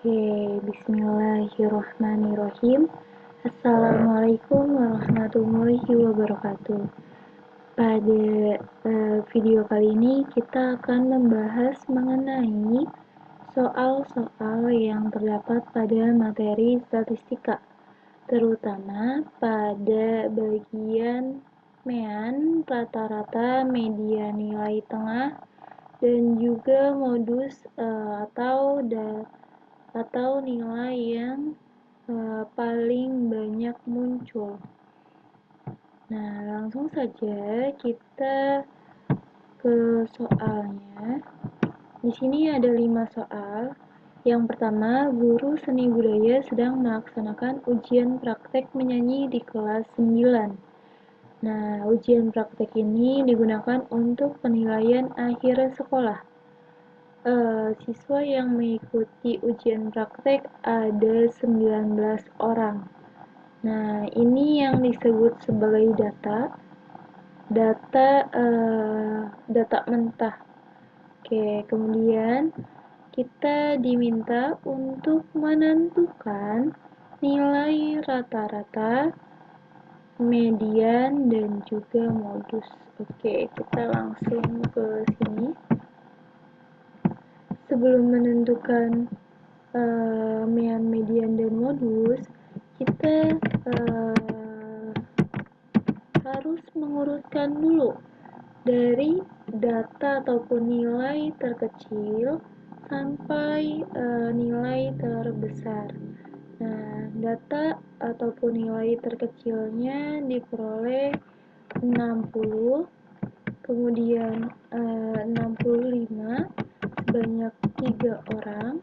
Oke, bismillahirrahmanirrahim. Assalamualaikum warahmatullahi wabarakatuh. Pada video kali ini kita akan membahas mengenai soal-soal yang terdapat pada materi statistika, terutama pada bagian mean, rata-rata, median nilai tengah, dan juga modus atau nilai yang paling banyak muncul. Nah, langsung saja kita ke soalnya. Di sini ada 5 soal. Yang pertama, guru seni budaya sedang melaksanakan ujian praktek menyanyi di kelas 9. Nah, ujian praktek ini digunakan untuk penilaian akhir sekolah. Siswa yang mengikuti ujian praktek ada 19 orang. Nah, ini yang disebut sebagai data mentah. Oke, kemudian kita diminta untuk menentukan nilai rata-rata, median, dan juga modus. Oke, kita langsung ke sini. Sebelum menentukan mean, median, dan modus, kita harus mengurutkan dulu dari data ataupun nilai terkecil sampai nilai terbesar. Nah, data ataupun nilai terkecilnya diperoleh 60, kemudian 65 sebanyak 3 orang.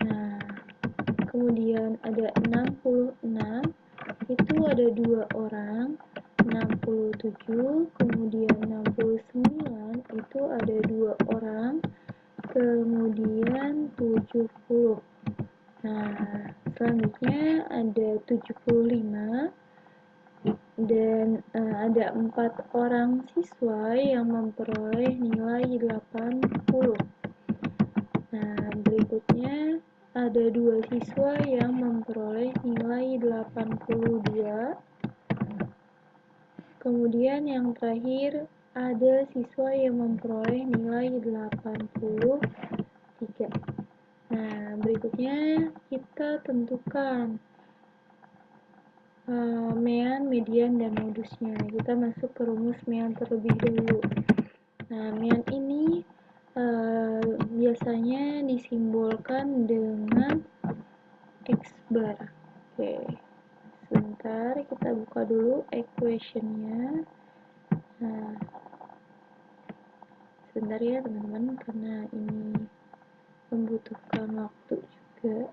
Nah, kemudian ada 66, itu ada 2 orang. 67, kemudian 69, itu ada 2 orang. Kemudian 70. Nah, selanjutnya ada 75 dan ada 4 orang siswa yang memperoleh nilai 80. Nah, berikutnya ada 2 siswa yang memperoleh nilai 82. Kemudian yang terakhir ada siswa yang memperoleh nilai 83. Nah, berikutnya kita tentukan mean, median, dan modusnya. Kita masuk ke rumus mean terlebih dahulu. Nah, mean ini biasanya disimbolkan dengan X bar. Oke, sebentar kita buka dulu equationnya. Nah, sebentar ya teman-teman, karena ini membutuhkan waktu juga.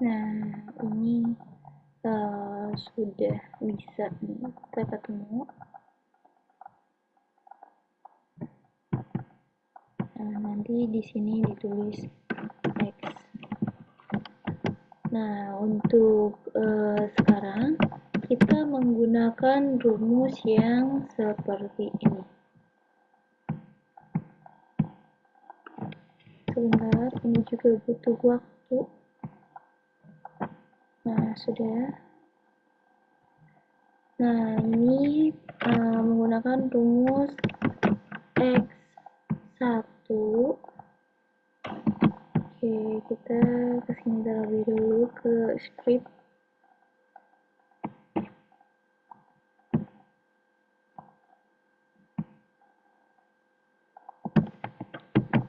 Nah, ini sudah bisa kita ketemu. Nah, nanti di sini ditulis X. Nah, untuk sekarang kita menggunakan rumus yang seperti ini. Sebentar, ini juga butuh waktu. Nah, sudah. Nah, ini menggunakan rumus X1 Oke, kita kesini terlebih dulu ke script.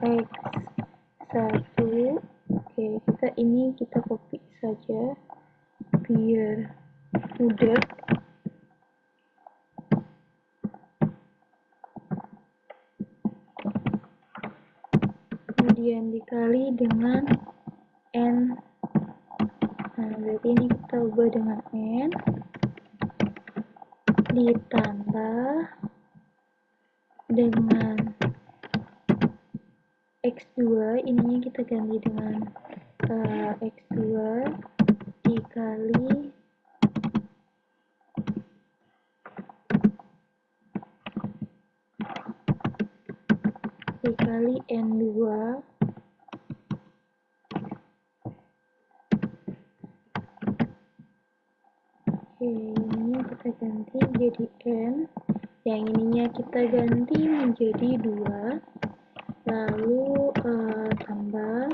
X1. Oke, kita copy saja biar mudah. Kemudian dikali dengan N. Nah, berarti ini kita ubah dengan N. Ditambah dengan X2. Ininya kita ganti dengan X2 dikali N2. Oke, ininya kita ganti jadi N, yang ininya kita ganti menjadi 2, lalu tambah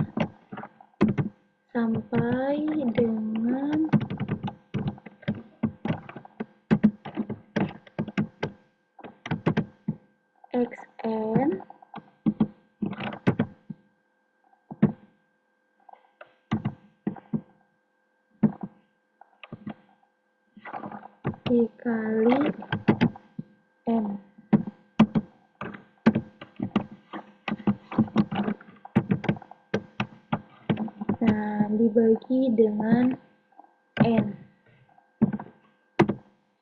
sampai dengan XN dikali N. Nah, dibagi dengan N.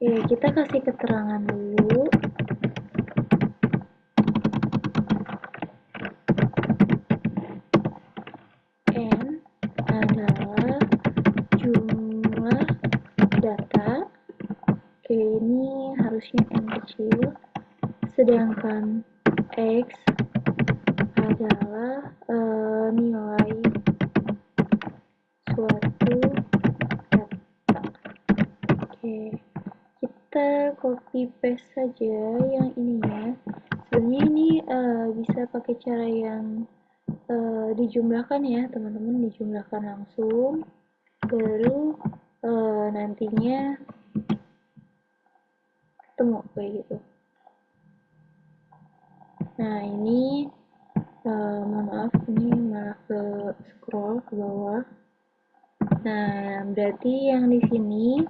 Oke, kita kasih keterangan dulu. N adalah jumlah data. Oke, ini harusnya N kecil. Sedangkan X adalah nilai suatu data. Oke, kita copy paste saja yang ininya. Sebenarnya ini bisa pakai cara yang dijumlahkan ya teman-teman, dijumlahkan langsung, baru nantinya ketemu kayak gitu. Nah, ini mohon maaf, ini malah ke scroll ke bawah. Nah, berarti yang di sini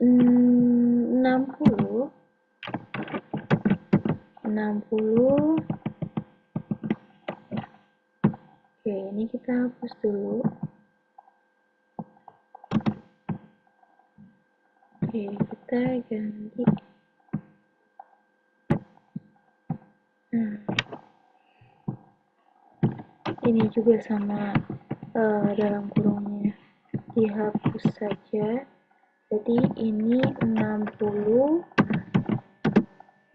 60. Oke, ini kita hapus dulu. Oke, kita ganti. Nah, ini juga sama, dalam kurungnya dihapus saja. Jadi ini 60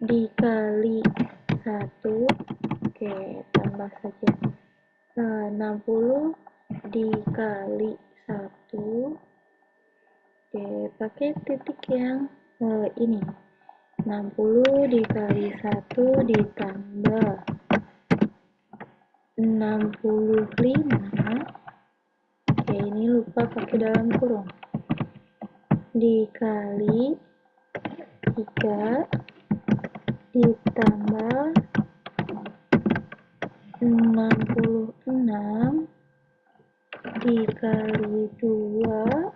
dikali 1. Oke, tambah saja 60 dikali 1. Oke, pakai titik yang ini. 60 dikali 1 ditambah 65. Oke, ini lupa pakai dalam kurung. Dikali 3 ditambah 66 dikali 2,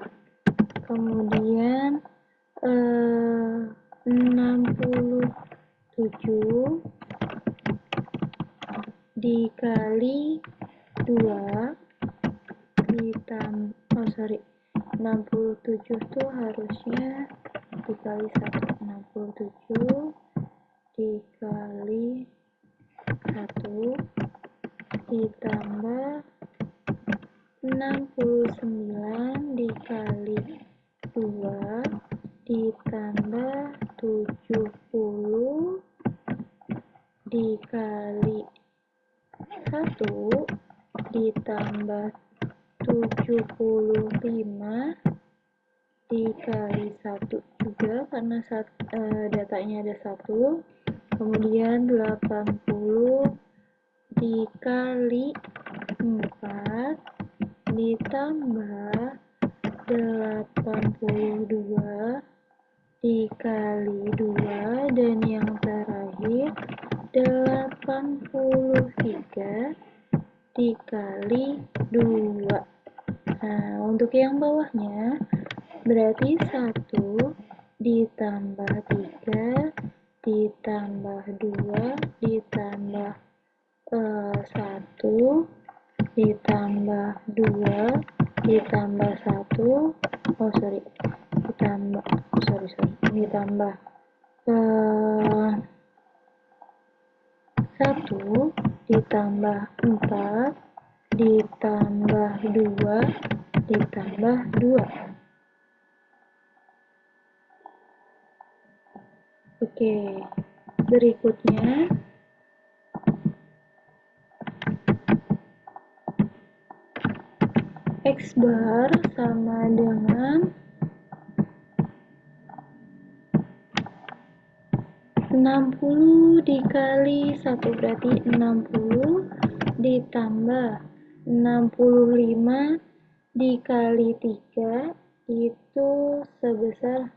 kemudian 67 dikali 2 ditambah 67 tuh harusnya dikali 1. 67 dikali 1 ditambah 69 dikali 2 ditambah 70 dikali 1 ditambah 75 dikali 1 juga karena datanya ada 1, kemudian 80 dikali 4 ditambah 82 dikali 2 dan yang terakhir 83 dikali 2. Nah, untuk yang bawahnya berarti 1 ditambah 3 ditambah 2 ditambah 1 ditambah 2 ditambah 1 ditambah 1 ditambah 4 ditambah 2 ditambah 2. Oke, berikutnya X bar sama dengan 60 dikali 1 berarti 60 ditambah 65 dikali 3 itu sebesar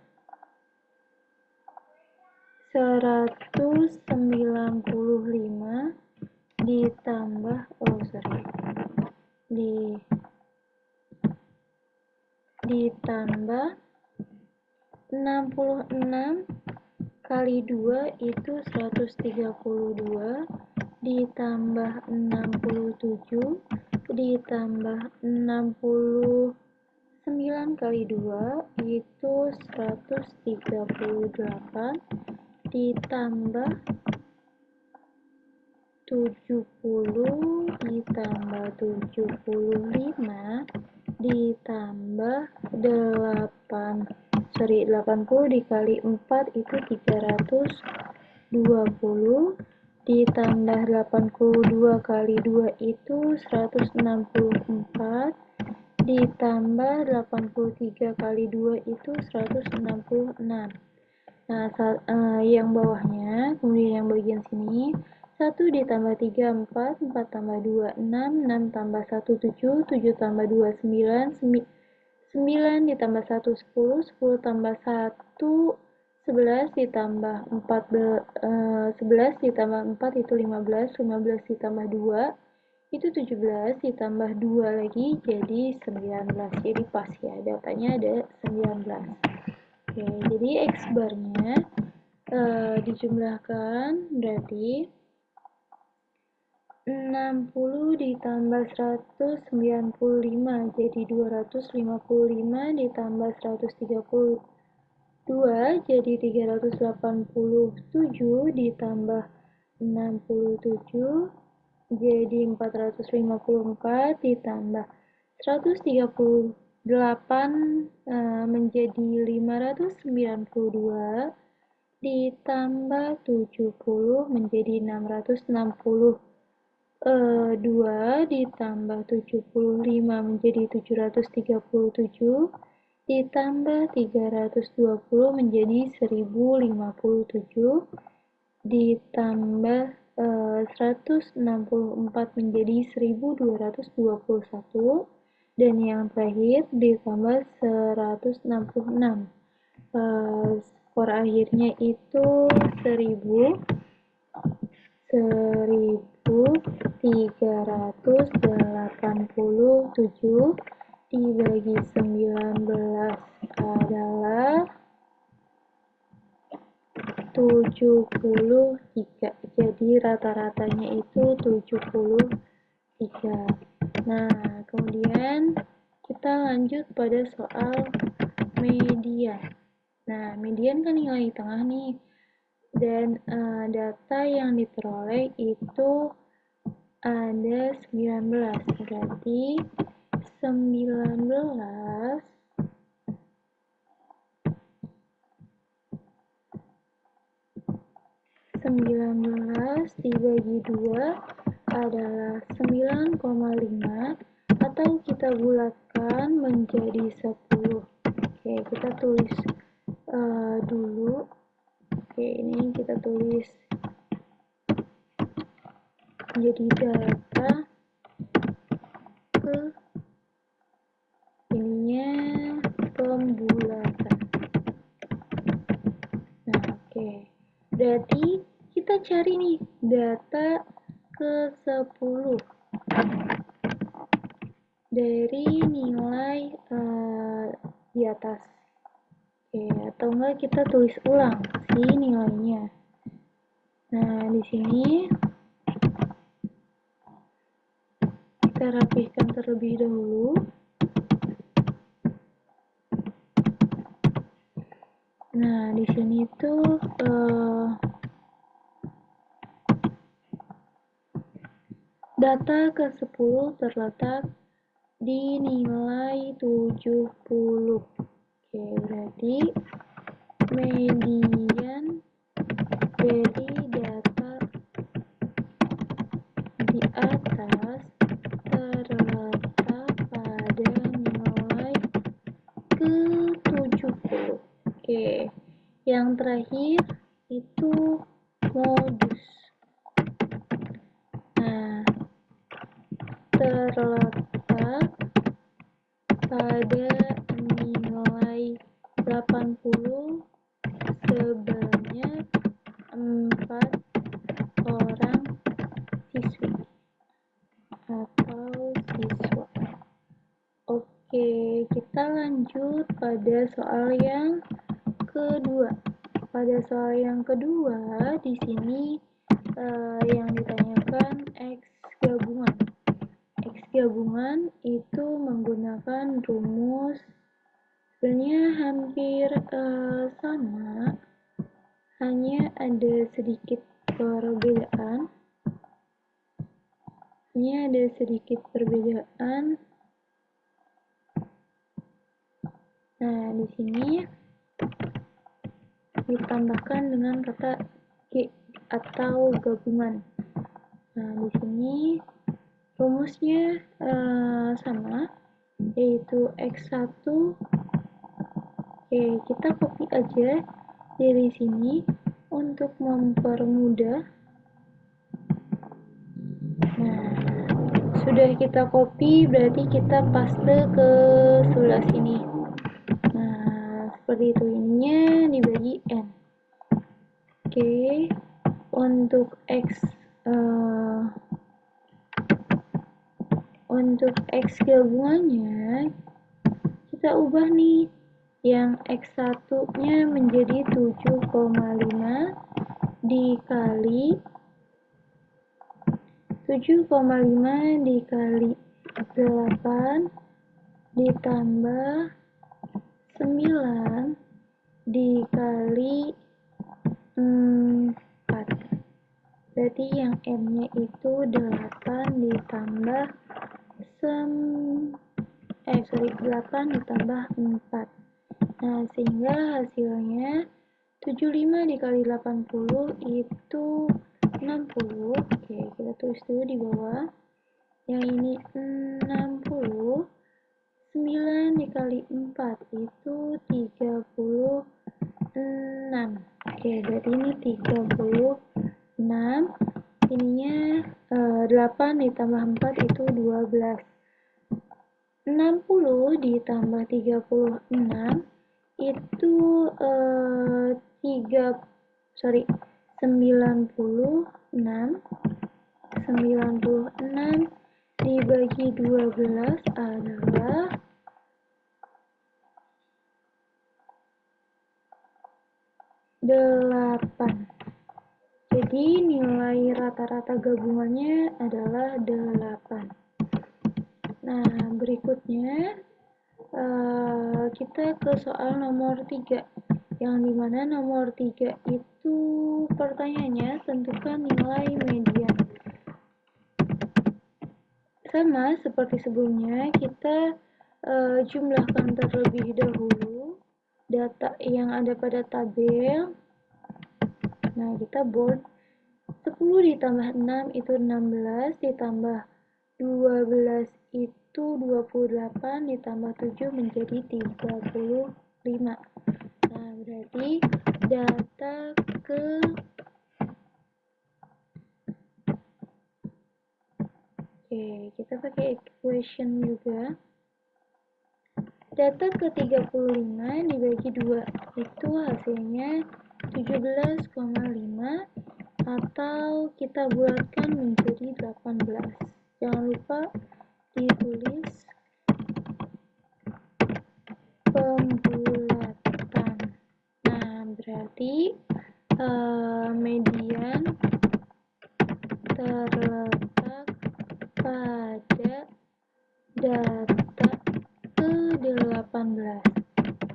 195 ditambah ditambah 66 kali 2 itu 132 ditambah 67 ditambah 69 kali 2 itu 138 ditambah 70 ditambah 75 ditambah 80 dikali 4 itu 320 ditambah 82 kali 2 itu 164 ditambah 83 kali 2 itu 166. Nah, yang bawahnya, kemudian yang bagian sini 1 ditambah 3, 4, 4 tambah 2, 6, 6 tambah 1, 7, 7 tambah 2, 9, 9 ditambah 1, 10, 10 tambah 1, 11 ditambah 11 ditambah 4 itu 15, 15 ditambah 2 itu 17 ditambah 2 lagi jadi 19. Jadi pas ya, datanya ada 19. Oke, jadi X barnya dijumlahkan berarti 60 ditambah 195 jadi 255 ditambah 132 jadi 387 ditambah 67 jadi 454 ditambah 138 menjadi 592 ditambah 70 menjadi 660 2 ditambah 75 menjadi 737 ditambah 320 menjadi 1057 ditambah 164 menjadi 1221 dan yang terakhir ditambah 166. Skor akhirnya itu 1387 dibagi 19 adalah 73. Jadi rata-ratanya itu 73. Nah, kemudian kita lanjut pada soal median. Nah, median kan nilai tengah nih. Dan data yang diperoleh itu ada 19. Berarti 19 dibagi 2 adalah 9,5 atau kita bulatkan menjadi 10. Oke, kita tulis dulu. Oke, ini kita tulis menjadi data ke ininya pembulatan. Nah, oke. Berarti kita cari nih data ke 10 dari nilai di atas. Oke, atau enggak kita tulis ulang si nilainya. Nah, di sini kita rapihkan terlebih dahulu. Nah, di sini tuh data ke-10 terletak di nilai 70. Oke, berarti median dari data di atas terletak pada nilai ke-70. Oke, yang terakhir itu modus. Nah, terletak pada nilai 80 sebanyak 4 orang siswi atau siswa. Oke, kita lanjut pada soal yang kedua. Pada soal yang kedua, di sini yang ditanyakan X gabungan. X gabungan itu menggunakan rumus sebenarnya hampir sama, hanya ada sedikit perbedaan. Nah, di sini ditambahkan dengan kata G atau gabungan. Nah, di sini rumusnya sama, yaitu X1. Oke, kita copy aja dari sini untuk mempermudah. Nah, sudah kita copy, berarti kita paste ke sebelah sini. Nah, seperti itu, ininya dibagi N. Oke, untuk X gabungannya kita ubah nih, yang X1 nya menjadi 7,5 dikali 8 ditambah 9 dikali 4. Berarti yang N nya itu 8 ditambah 8 ditambah 4. Nah, sehingga hasilnya 75 dikali 80 itu 60. Oke, kita tulis dulu di bawah. Yang ini 60. 9 dikali 4 itu 36. Oke, berarti ini 36. Ininya 8 ditambah 4 itu 12. 60 ditambah 36 itu 96 dibagi 12 adalah 8. Jadi nilai rata-rata gabungannya adalah 8. Nah, berikutnya kita ke soal nomor 3, yang dimana nomor 3 itu pertanyaannya tentukan nilai median. Sama seperti sebelumnya, kita jumlahkan terlebih dahulu data yang ada pada tabel. Nah, kita bold 10 ditambah 6 itu 16, ditambah 12 itu 28, ditambah 7 menjadi 35. Nah, berarti data ke Oke, kita pakai equation juga. Data ke-35 dibagi 2, itu hasilnya 17,5 atau kita bulatkan menjadi 18. Jangan lupa ditulis pembulatan. Nah, berarti median terletak pada data ke-18,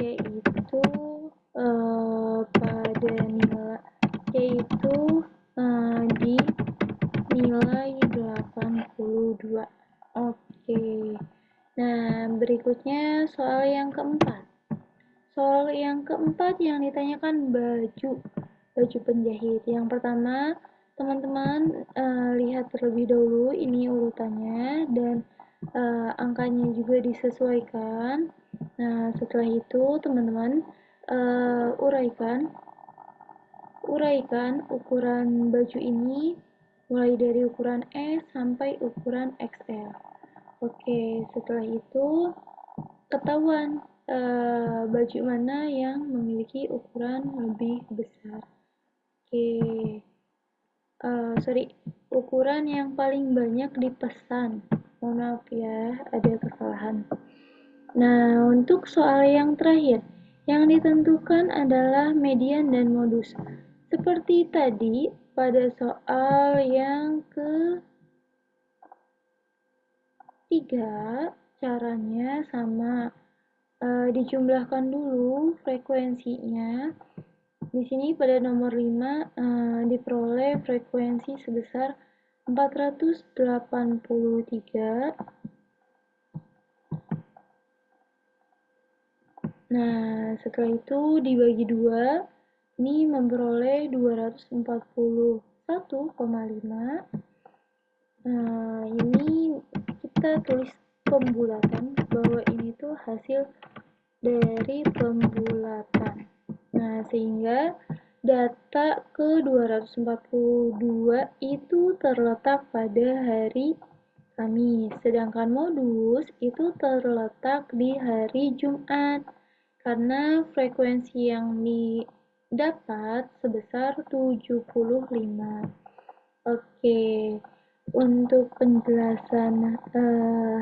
yaitu pada nilai, yaitu di nilai 82. Oke. Nah, berikutnya soal yang keempat. Soal yang keempat yang ditanyakan baju penjahit. Yang pertama, teman-teman lihat terlebih dahulu ini urutannya dan angkanya juga disesuaikan. Nah, setelah itu teman-teman uraikan ukuran baju ini mulai dari ukuran S sampai ukuran XL. Oke, setelah itu ketahuan baju mana yang memiliki ukuran lebih besar. Oke, ukuran yang paling banyak dipesan. Mohon maaf ya, ada kesalahan. Nah, untuk soal yang terakhir, yang ditentukan adalah median dan modus. Seperti tadi, pada soal yang ketiga, caranya sama. Dijumlahkan dulu frekuensinya. Di sini pada nomor 5 diperoleh frekuensi sebesar 483. Nah, setelah itu dibagi 2, ini memperoleh 241,5. Nah, ini kita tulis pembulatan bahwa ini tuh hasil dari pembulatan. Nah, sehingga data ke-242 itu terletak pada hari Kamis, sedangkan modus itu terletak di hari Jumat karena frekuensi yang didapat sebesar 75. Oke, untuk penjelasan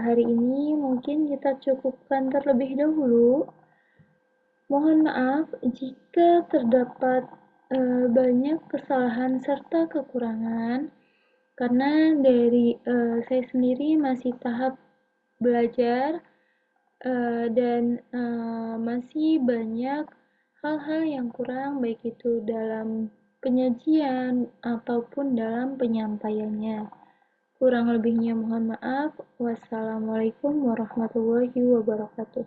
hari ini mungkin kita cukupkan terlebih dahulu. Mohon maaf jika terdapat banyak kesalahan serta kekurangan, karena dari saya sendiri masih tahap belajar dan masih banyak hal-hal yang kurang, baik itu dalam penyajian ataupun dalam penyampaiannya. Kurang lebihnya mohon maaf. Wassalamualaikum warahmatullahi wabarakatuh.